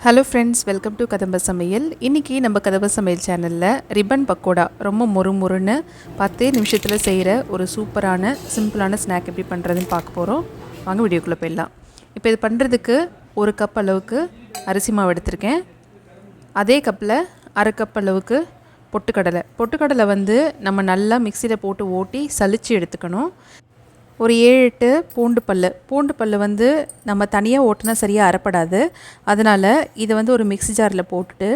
Hello friends, welcome to கதம்ப சமையல். இன்றைக்கி நம்ம கதம்ப சமையல் சேனலில் ரிப்பன் பக்கோடா ரொம்ப மொறுன்னு 10 நிமிஷத்தில் செய்கிற ஒரு சூப்பரான சிம்பிளான ஸ்நாக் எப்படி பண்ணுறதுன்னு பார்க்க போகிறோம். வாங்க வீடியோக்குள்ளே போயிடலாம். இப்போ இது பண்ணுறதுக்கு 1 கப் அளவுக்கு அரிசி மாவு எடுத்திருக்கேன். அதே கப்பில் 1/2 கப் அளவுக்கு பொட்டுக்கடலை வந்து நம்ம நல்லா மிக்சியில் போட்டு ஓட்டி சலித்து எடுத்துக்கணும். ஒரு 7-8 பூண்டு பல் வந்து நம்ம தனியாக ஓட்டினா சரியாக அரைப்படாது. அதனால் இதை வந்து ஒரு மிக்ஸி ஜாரில் போட்டுட்டு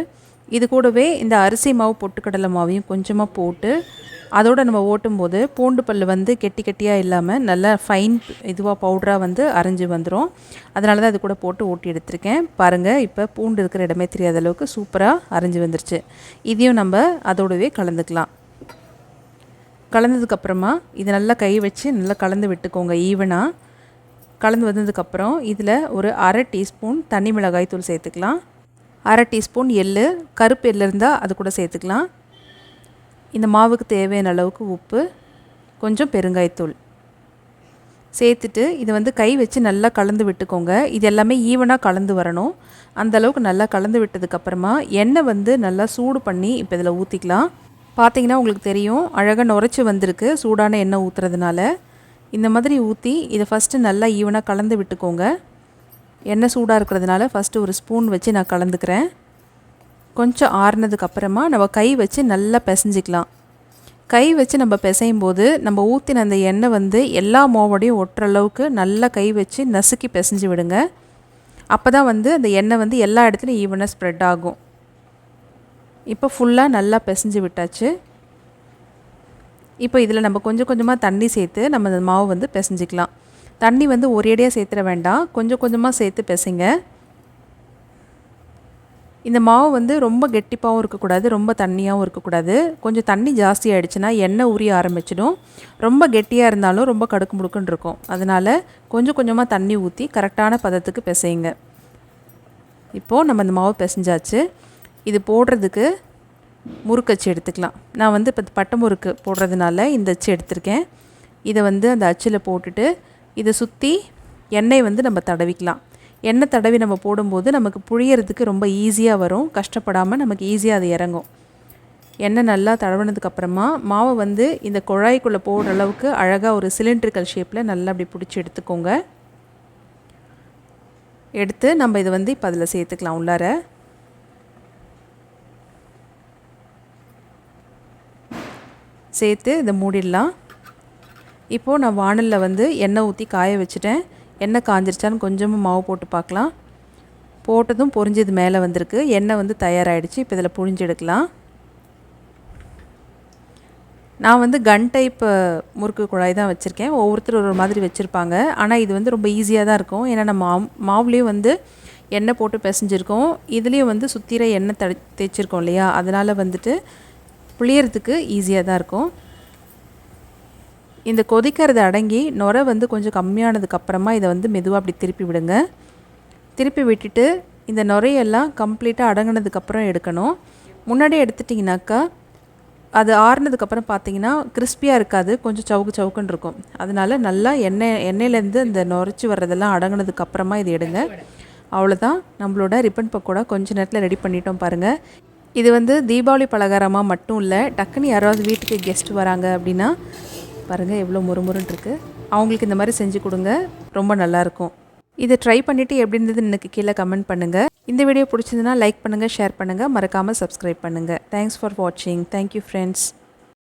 இது கூடவே இந்த அரிசி மாவு பொட்டுக்கடலை மாவையும் கொஞ்சமாக போட்டு அதோடு நம்ம ஓட்டும்போது பூண்டு பல் வந்து கெட்டியாக இல்லாமல் நல்லா ஃபைன் இதுவாக பவுடராக வந்து அரைஞ்சி வந்துடும். அதனால தான் அது கூட போட்டு ஓட்டி எடுத்திருக்கேன். பாருங்கள், இப்போ பூண்டு இருக்கிற இடமே தெரியாத அளவுக்கு சூப்பராக அரைஞ்சி வந்துருச்சு. இதையும் நம்ம அதோடவே கலந்துக்கலாம். கலந்ததுக்கப்புறமா இதை நல்லா கை வச்சு நல்லா கலந்து விட்டுக்கோங்க. ஈவனாக கலந்து வந்ததுக்கப்புறம் இதில் ஒரு 1/2 டீஸ்பூன் தனி மிளகாய் தூள் சேர்த்துக்கலாம். 1/2 டீஸ்பூன் எள்ளு, கருப்பு எள்ளு இருந்தால் அது கூட சேர்த்துக்கலாம். இந்த மாவுக்கு தேவையான அளவுக்கு உப்பு, கொஞ்சம் பெருங்காயத்தூள் சேர்த்துட்டு இதை வந்து கை வச்சு நல்லா கலந்து விட்டுக்கோங்க. இது எல்லாமே ஈவனாக கலந்து வரணும். அந்தளவுக்கு நல்லா கலந்து விட்டதுக்கப்புறமா எண்ணெய் வந்து நல்லா சூடு பண்ணி இப்போ இதில் ஊற்றிக்கலாம். பார்த்திங்கன்னா உங்களுக்கு தெரியும், அழகாக நுரைச்சி வந்திருக்கு சூடான எண்ணெய் ஊற்றுறதுனால. இந்த மாதிரி ஊற்றி இதை ஃபஸ்ட்டு நல்லா ஈவனாக கலந்து விட்டுக்கோங்க. எண்ணெய் சூடாக இருக்கிறதுனால ஃபஸ்ட்டு ஒரு ஸ்பூன் வச்சு நான் கலந்துக்கிறேன். கொஞ்சம் ஆறுனதுக்கப்புறமா நம்ம கை வச்சு நல்லா பிசைஞ்சிக்கலாம். கை வச்சு நம்ம பிசையும் போது நம்ம ஊற்றின அந்த எண்ணெய் வந்து எல்லா மாவோடையும் ஒட்டுற அளவுக்கு நல்லா கை வச்சு நசுக்கி பிசைஞ்சு விடுங்க. அப்போ தான் வந்து அந்த எண்ணெய் வந்து எல்லா இடத்துலையும் ஈவனாக ஸ்ப்ரெட் ஆகும். இப்போ ஃபுல்லாக நல்லா பிசைஞ்சு விட்டாச்சு. இப்போ இதில் நம்ம கொஞ்சமாக தண்ணி சேர்த்து நம்ம அந்த மாவு வந்து பிசைஞ்சிக்கலாம். தண்ணி வந்து ஒரேடியாக சேர்த்துட வேண்டாம், கொஞ்சமாக சேர்த்து பிசைங்க. இந்த மாவு வந்து ரொம்ப கெட்டிப்பாகவும் இருக்கக்கூடாது, ரொம்ப தண்ணியாகவும் இருக்கக்கூடாது. கொஞ்சம் தண்ணி ஜாஸ்தி ஆகிடுச்சுன்னா எண்ணெய் உரிய ஆரம்பிச்சிடும். ரொம்ப கெட்டியாக இருந்தாலும் ரொம்ப கடுக்கு முடுக்குன்னு இருக்கும். அதனால் கொஞ்சமாக தண்ணி ஊற்றி கரெக்டான பதத்துக்கு பிசைங்க. இப்போது நம்ம இந்த மாவு பிசைஞ்சாச்சு. இது போடுறதுக்கு முறுக்கச்சு எடுத்துக்கலாம். நான் வந்து இப்போ பட்டை முறுக்கு போடுறதுனால இந்த அச்சு எடுத்திருக்கேன். இதை வந்து அந்த அச்சில் போட்டுட்டு இதை சுற்றி எண்ணெய் வந்து நம்ம தடவிக்கலாம். எண்ணெய் தடவி நம்ம போடும்போது நமக்கு புழியறதுக்கு ரொம்ப ஈஸியாக வரும். கஷ்டப்படாமல் நமக்கு ஈஸியாக அது இறங்கும். எண்ணெய் நல்லா தடவினதுக்கப்புறமா மாவை வந்து இந்த குழாய்க்குள்ளே போடுற அளவுக்கு அழகாக ஒரு சிலிண்ட்ரிக்கல் ஷேப்பில் நல்லா அப்படி பிடிச்சி எடுத்துக்கோங்க. எடுத்து நம்ம இதை வந்து இப்போ அதில் சேர்த்துக்கலாம். உள்ளார சேர்த்து இதை மூடிடலாம். இப்போது நான் வானலில் வந்து எண்ணெய் ஊற்றி காய வச்சுட்டேன். எண்ணெய் காஞ்சிருச்சான்னு கொஞ்சமாக மாவு போட்டு பார்க்கலாம். போட்டதும் பொரிஞ்சது மேலே வந்திருக்கு. எண்ணெய் வந்து தயாராகிடுச்சு. இப்போ இதில் புழிஞ்சு எடுக்கலாம். நான் வந்து கன் டைப் முறுக்கு குழாய் தான் வச்சுருக்கேன். ஒவ்வொருத்தர் ஒரு மாதிரி வச்சுருப்பாங்க. ஆனால் இது வந்து ரொம்ப ஈஸியாக தான் இருக்கும். ஏன்னா நம்ம மாவுலேயும் வந்து எண்ணெய் போட்டு பிசைஞ்சிருக்கோம், இதுலேயும் வந்து சுற்றிர எண்ணெய் தேய்ச்சிருக்கோம் இல்லையா, அதனால் வந்துட்டு புளியறதுக்கு ஈஸியாக தான் இருக்கும். இந்த கொதிக்கிறது அடங்கி நுரை வந்து கொஞ்சம் கம்மியானதுக்கப்புறமா இதை வந்து மெதுவாக அப்படி திருப்பி விடுங்க. திருப்பி விட்டுட்டு இந்த நுரையெல்லாம் கம்ப்ளீட்டாக அடங்கினதுக்கப்புறம் எடுக்கணும். முன்னாடியே எடுத்துட்டிங்கனாக்கா அது ஆறுனதுக்கப்புறம் பார்த்தீங்கன்னா கிறிஸ்பியாக இருக்காது, கொஞ்சம் சவுக்குன்னு இருக்கும். அதனால் நல்லா எண்ணெயிலேருந்து இந்த நுரைச்சி வர்றதெல்லாம் அடங்கினதுக்கப்புறமா இது எடுங்க. அவ்வளோதான், நம்மளோட ரிப்பன் பக்கோடா கொஞ்சம் நேரத்தில் ரெடி பண்ணிட்டோம் பாருங்கள். இது வந்து தீபாவளி பலகாரமாக மட்டும் இல்லை, டக்குன்னு யாராவது வீட்டுக்கு கெஸ்ட் வராங்க அப்படின்னா பாருங்கள் எவ்வளோ முறுமுறுன்னு இருக்குது. அவங்களுக்கு இந்த மாதிரி செஞ்சு கொடுங்க, ரொம்ப நல்லாயிருக்கும். இதை ட்ரை பண்ணிவிட்டு எப்படி இருந்தது எனக்கு கீழே கமெண்ட் பண்ணுங்கள். இந்த வீடியோ பிடிச்சிருந்துன்னா லைக் பண்ணுங்கள், ஷேர் பண்ணுங்கள், மறக்காமல் சப்ஸ்கிரைப் பண்ணுங்கள். தேங்க்ஸ் ஃபார் வாட்சிங். Thank you friends.